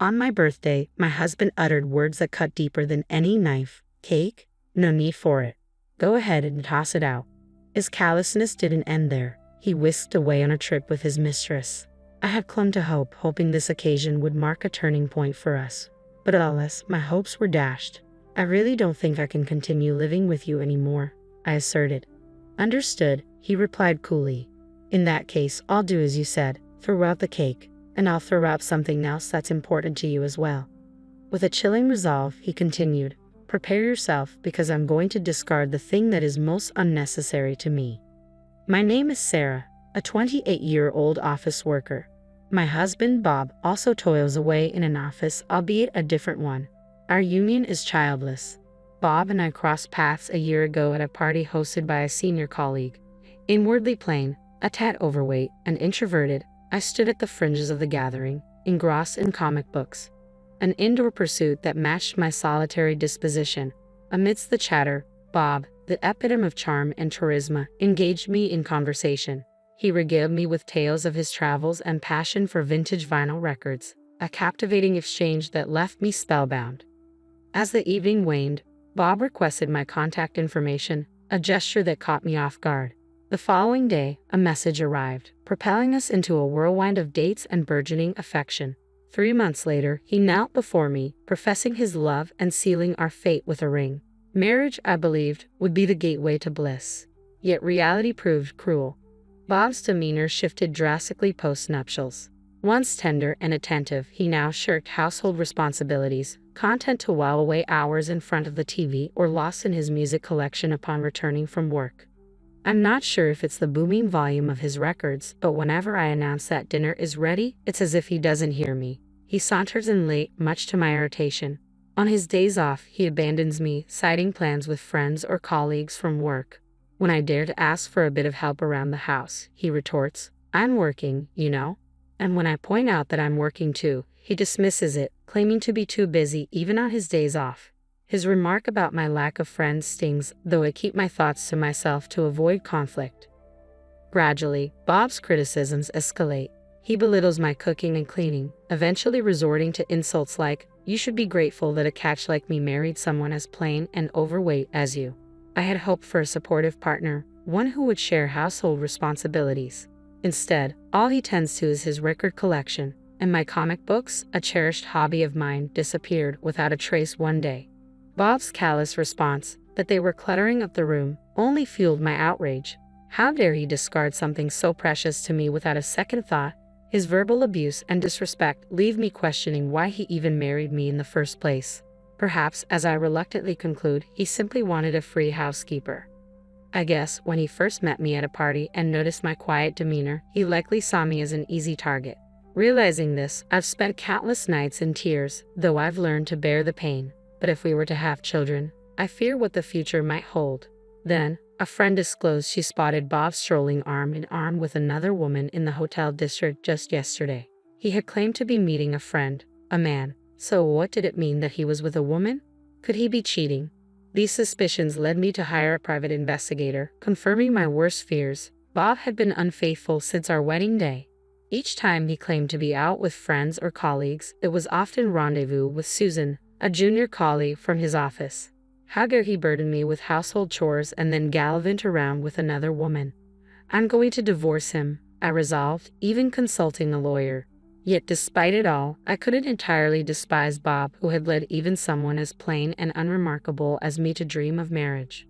On my birthday, my husband uttered words that cut deeper than any knife. Cake? No need for it. Go ahead and toss it out. His callousness didn't end there. He whisked away on a trip with his mistress. I had clung to hope, hoping this occasion would mark a turning point for us. But alas, my hopes were dashed. I really don't think I can continue living with you anymore, I asserted. Understood, he replied coolly. In that case, I'll do as you said, throw out the cake, and I'll throw out something else that's important to you as well. With a chilling resolve, he continued, prepare yourself because I'm going to discard the thing that is most unnecessary to me. My name is Sarah, a 28-year-old office worker. My husband, Bob, also toils away in an office, albeit a different one. Our union is childless. Bob and I crossed paths a year ago at a party hosted by a senior colleague. Inwardly plain, a tad overweight, and introverted, I stood at the fringes of the gathering, engrossed in comic books. An indoor pursuit that matched my solitary disposition. Amidst the chatter, Bob, the epitome of charm and charisma, engaged me in conversation. He regaled me with tales of his travels and passion for vintage vinyl records, a captivating exchange that left me spellbound. As the evening waned, Bob requested my contact information, a gesture that caught me off guard. The following day, a message arrived, propelling us into a whirlwind of dates and burgeoning affection. 3 months later, he knelt before me, professing his love and sealing our fate with a ring. Marriage, I believed, would be the gateway to bliss. Yet reality proved cruel. Bob's demeanor shifted drastically post-nuptials. Once tender and attentive, he now shirked household responsibilities, content to while away hours in front of the TV or lost in his music collection upon returning from work. I'm not sure if it's the booming volume of his records, but whenever I announce that dinner is ready, it's as if he doesn't hear me. He saunters in late, much to my irritation. On his days off, he abandons me, citing plans with friends or colleagues from work. When I dare to ask for a bit of help around the house, he retorts, I'm working, you know? And when I point out that I'm working too, he dismisses it, claiming to be too busy even on his days off. His remark about my lack of friends stings, though I keep my thoughts to myself to avoid conflict. Gradually, Bob's criticisms escalate. He belittles my cooking and cleaning, eventually resorting to insults like, you should be grateful that a catch like me married someone as plain and overweight as you. I had hoped for a supportive partner, one who would share household responsibilities. Instead, all he tends to is his record collection, and my comic books, a cherished hobby of mine, disappeared without a trace one day. Bob's callous response, that they were cluttering up the room, only fueled my outrage. How dare he discard something so precious to me without a second thought? His verbal abuse and disrespect leave me questioning why he even married me in the first place. Perhaps, as I reluctantly conclude, he simply wanted a free housekeeper. I guess when he first met me at a party and noticed my quiet demeanor, he likely saw me as an easy target. Realizing this, I've spent countless nights in tears, though I've learned to bear the pain. But if we were to have children, I fear what the future might hold. Then, a friend disclosed she spotted Bob strolling arm in arm with another woman in the hotel district just yesterday. He had claimed to be meeting a friend, a man. So what did it mean that he was with a woman? Could he be cheating? These suspicions led me to hire a private investigator, confirming my worst fears. Bob had been unfaithful since our wedding day. Each time he claimed to be out with friends or colleagues, it was often rendezvous with Susan, a junior colleague from his office. How dare he burden me with household chores and then gallivant around with another woman? I'm going to divorce him, I resolved, even consulting a lawyer. Yet despite it all, I couldn't entirely despise Bob, who had led even someone as plain and unremarkable as me to dream of marriage.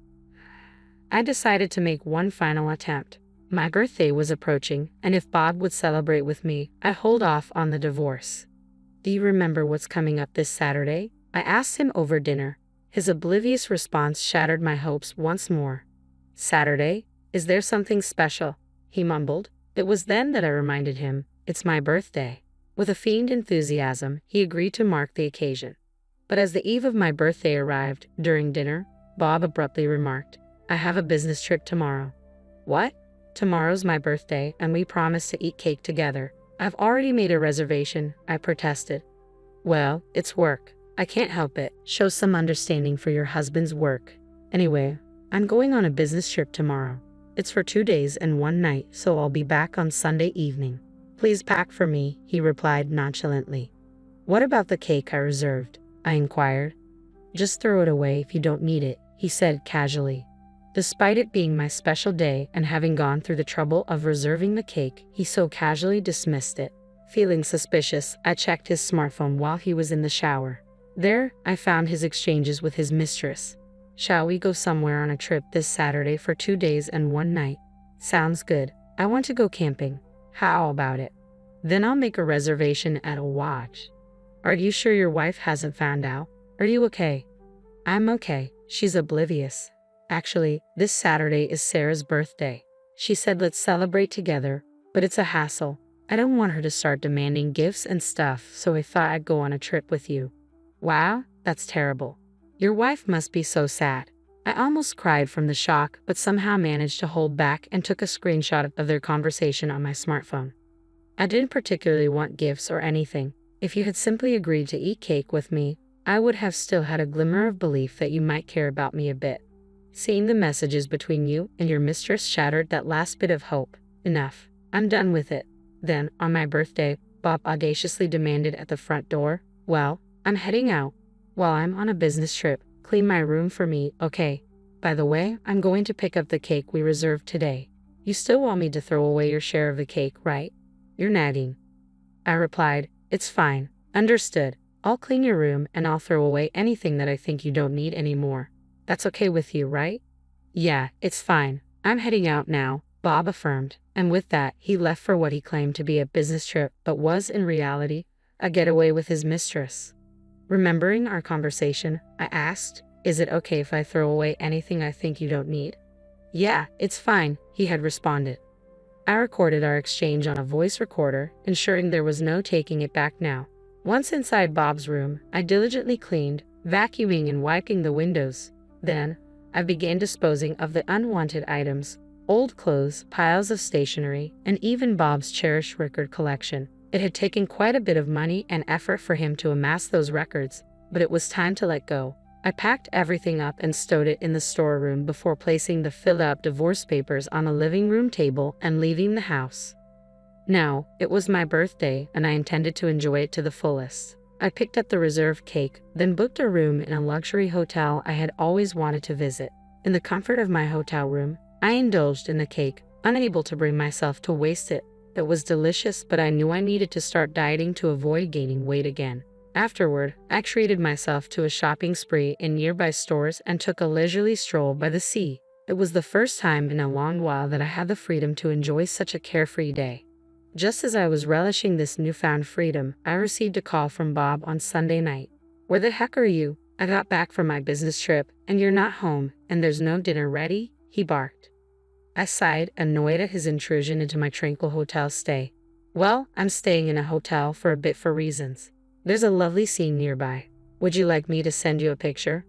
I decided to make one final attempt. My birthday was approaching, and if Bob would celebrate with me, I'd hold off on the divorce. Do you remember what's coming up this Saturday? I asked him over dinner. His oblivious response shattered my hopes once more. Saturday? Is there something special? He mumbled. It was then that I reminded him, it's my birthday. With a feigned enthusiasm, he agreed to mark the occasion. But as the eve of my birthday arrived, during dinner, Bob abruptly remarked, I have a business trip tomorrow. What? Tomorrow's my birthday, and we promised to eat cake together. I've already made a reservation, I protested. Well, it's work. I can't help it. Show some understanding for your husband's work. Anyway, I'm going on a business trip tomorrow. It's for 2 days and 1 night, so I'll be back on Sunday evening. Please pack for me, he replied nonchalantly. What about the cake I reserved? I inquired. Just throw it away if you don't need it, he said casually. Despite it being my special day and having gone through the trouble of reserving the cake, he so casually dismissed it. Feeling suspicious, I checked his smartphone while he was in the shower. There, I found his exchanges with his mistress. Shall we go somewhere on a trip this Saturday for 2 days and 1 night? Sounds good. I want to go camping. How about it? Then I'll make a reservation at a watch. Are you sure your wife hasn't found out? Are you okay? I'm okay. She's oblivious. Actually, this Saturday is Sarah's birthday. She said let's celebrate together, but it's a hassle. I don't want her to start demanding gifts and stuff, so I thought I'd go on a trip with you. Wow, that's terrible. Your wife must be so sad. I almost cried from the shock, but somehow managed to hold back and took a screenshot of their conversation on my smartphone. I didn't particularly want gifts or anything. If you had simply agreed to eat cake with me, I would have still had a glimmer of belief that you might care about me a bit. Seeing the messages between you and your mistress shattered that last bit of hope. Enough. I'm done with it. Then, on my birthday, Bob audaciously demanded at the front door, well, I'm heading out. While I'm on a business trip, clean my room for me, okay? By the way, I'm going to pick up the cake we reserved today. You still want me to throw away your share of the cake, right? You're nagging. I replied, it's fine. Understood. I'll clean your room and I'll throw away anything that I think you don't need anymore. That's okay with you, right? Yeah, it's fine. I'm heading out now, Bob affirmed, and with that, he left for what he claimed to be a business trip, but was, in reality, a getaway with his mistress. Remembering our conversation, I asked, is it okay if I throw away anything I think you don't need? Yeah, it's fine, he had responded. I recorded our exchange on a voice recorder, ensuring there was no taking it back now. Once inside Bob's room, I diligently cleaned, vacuuming and wiping the windows. Then, I began disposing of the unwanted items, old clothes, piles of stationery, and even Bob's cherished record collection. It had taken quite a bit of money and effort for him to amass those records, but it was time to let go. I packed everything up and stowed it in the storeroom before placing the filled-up divorce papers on a living room table and leaving the house. Now, it was my birthday, and I intended to enjoy it to the fullest. I picked up the reserved cake, then booked a room in a luxury hotel I had always wanted to visit. In the comfort of my hotel room, I indulged in the cake, unable to bring myself to waste it. It was delicious, but I knew I needed to start dieting to avoid gaining weight again. Afterward, I treated myself to a shopping spree in nearby stores and took a leisurely stroll by the sea. It was the first time in a long while that I had the freedom to enjoy such a carefree day. Just as I was relishing this newfound freedom, I received a call from Bob on Sunday night. Where the heck are you? I got back from my business trip, and you're not home, and there's no dinner ready? He barked. I sighed, annoyed at his intrusion into my tranquil hotel stay. Well, I'm staying in a hotel for a bit for reasons. There's a lovely scene nearby. Would you like me to send you a picture?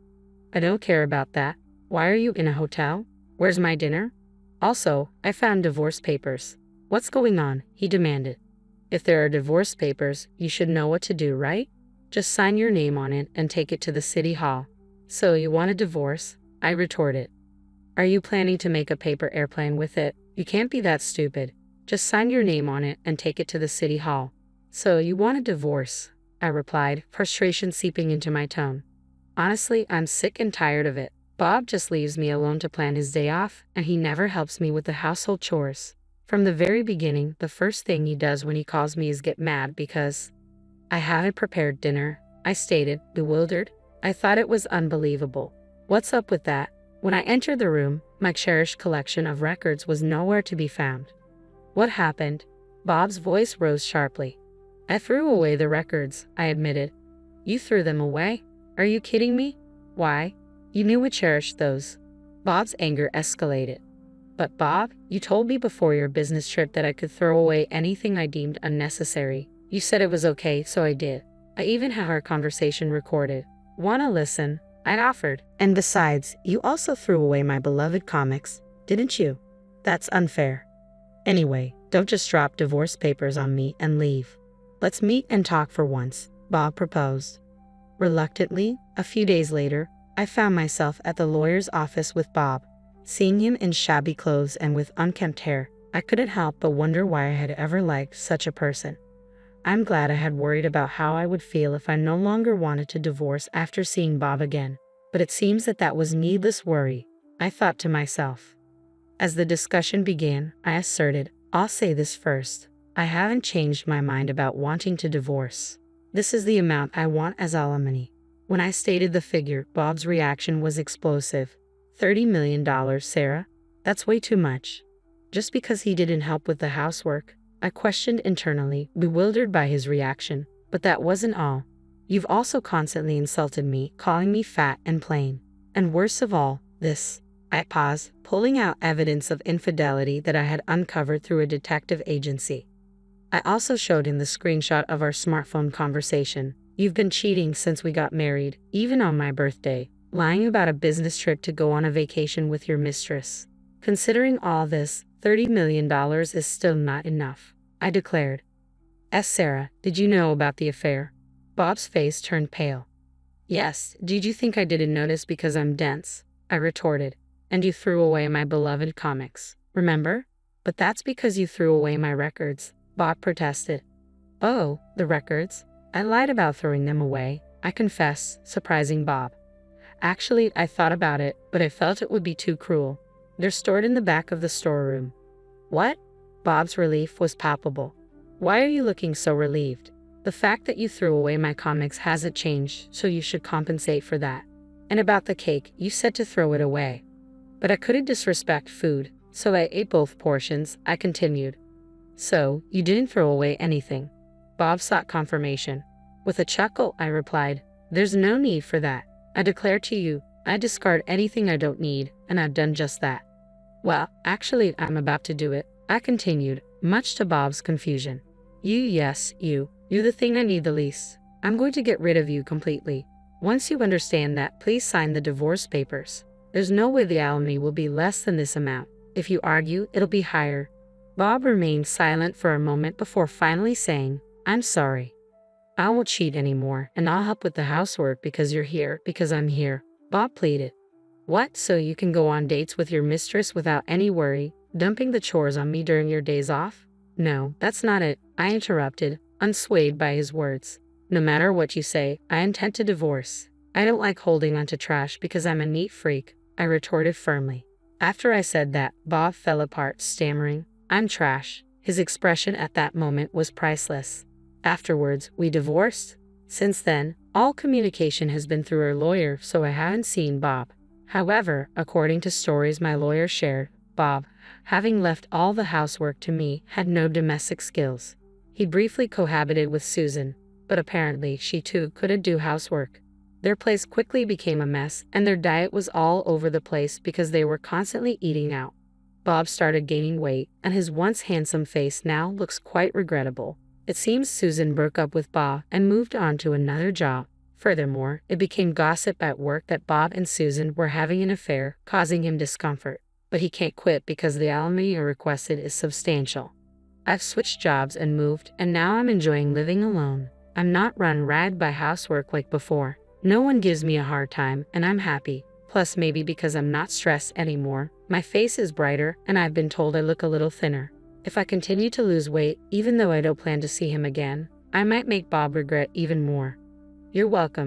I don't care about that. Why are you in a hotel? Where's my dinner? Also, I found divorce papers. What's going on? He demanded. If there are divorce papers, you should know what to do, right? Just sign your name on it and take it to the city hall. So you want a divorce? I retorted. Are you planning to make a paper airplane with it? You can't be that stupid. Just sign your name on it and take it to the city hall. So you want a divorce? I replied, frustration seeping into my tone. Honestly, I'm sick and tired of it. Bob just leaves me alone to plan his day off, and he never helps me with the household chores. From the very beginning, the first thing he does when he calls me is get mad because I haven't prepared dinner, I stated, bewildered. I thought it was unbelievable. What's up with that? When I entered the room, my cherished collection of records was nowhere to be found. What happened? Bob's voice rose sharply. I threw away the records, I admitted. You threw them away? Are you kidding me? Why? You knew we cherished those. Bob's anger escalated. But Bob, you told me before your business trip that I could throw away anything I deemed unnecessary. You said it was okay, so I did. I even have our conversation recorded. Wanna listen? I offered. And besides, you also threw away my beloved comics, didn't you? That's unfair. Anyway, don't just drop divorce papers on me and leave. Let's meet and talk for once, Bob proposed. Reluctantly, a few days later, I found myself at the lawyer's office with Bob. Seeing him in shabby clothes and with unkempt hair, I couldn't help but wonder why I had ever liked such a person. I'm glad I had worried about how I would feel if I no longer wanted to divorce after seeing Bob again. But it seems that was needless worry, I thought to myself. As the discussion began, I asserted, I'll say this first. I haven't changed my mind about wanting to divorce. This is the amount I want as alimony. When I stated the figure, Bob's reaction was explosive. $30 million, Sarah? That's way too much. Just because he didn't help with the housework? I questioned internally, bewildered by his reaction. But that wasn't all. You've also constantly insulted me, calling me fat and plain. And worst of all, this. I paused, pulling out evidence of infidelity that I had uncovered through a detective agency. I also showed him the screenshot of our smartphone conversation. You've been cheating since we got married, even on my birthday, lying about a business trip to go on a vacation with your mistress. Considering all this, $30 million is still not enough, I declared. Sarah, did you know about the affair? Bob's face turned pale. Yes, did you think I didn't notice because I'm dense? I retorted. And you threw away my beloved comics, remember? But that's because you threw away my records, Bob protested. Oh, the records? I lied about throwing them away, I confessed, surprising Bob. Actually, I thought about it, but I felt it would be too cruel. They're stored in the back of the storeroom. What? Bob's relief was palpable. Why are you looking so relieved? The fact that you threw away my comics hasn't changed, so you should compensate for that. And about the cake, you said to throw it away. But I couldn't disrespect food, so I ate both portions, I continued. So, you didn't throw away anything? Bob sought confirmation. With a chuckle, I replied, There's no need for that. I declare to you, I discard anything I don't need, and I've done just that. Well, actually, I'm about to do it, I continued, much to Bob's confusion. Yes, you're the thing I need the least. I'm going to get rid of you completely. Once you understand that, please sign the divorce papers. There's no way the alimony will be less than this amount. If you argue, it'll be higher. Bob remained silent for a moment before finally saying, I'm sorry. I won't cheat anymore, and I'll help with the housework because you're here, because I'm here, Bob pleaded. What, so you can go on dates with your mistress without any worry, dumping the chores on me during your days off? No, that's not it, I interrupted, unswayed by his words. No matter what you say, I intend to divorce. I don't like holding onto trash because I'm a neat freak, I retorted firmly. After I said that, Bob fell apart, stammering, I'm trash. His expression at that moment was priceless. Afterwards, we divorced. Since then, all communication has been through our lawyer, so I haven't seen Bob. However, according to stories my lawyer shared, Bob, having left all the housework to me, had no domestic skills. He briefly cohabited with Susan, but apparently she too couldn't do housework. Their place quickly became a mess, and their diet was all over the place because they were constantly eating out. Bob started gaining weight, and his once handsome face now looks quite regrettable. It seems Susan broke up with Bob and moved on to another job. Furthermore, it became gossip at work that Bob and Susan were having an affair, causing him discomfort. But he can't quit because the alimony requested is substantial. I've switched jobs and moved, and now I'm enjoying living alone. I'm not run ragged by housework like before. No one gives me a hard time, and I'm happy. Plus, maybe because I'm not stressed anymore, my face is brighter, and I've been told I look a little thinner. If I continue to lose weight, even though I don't plan to see him again, I might make Bob regret even more. You're welcome.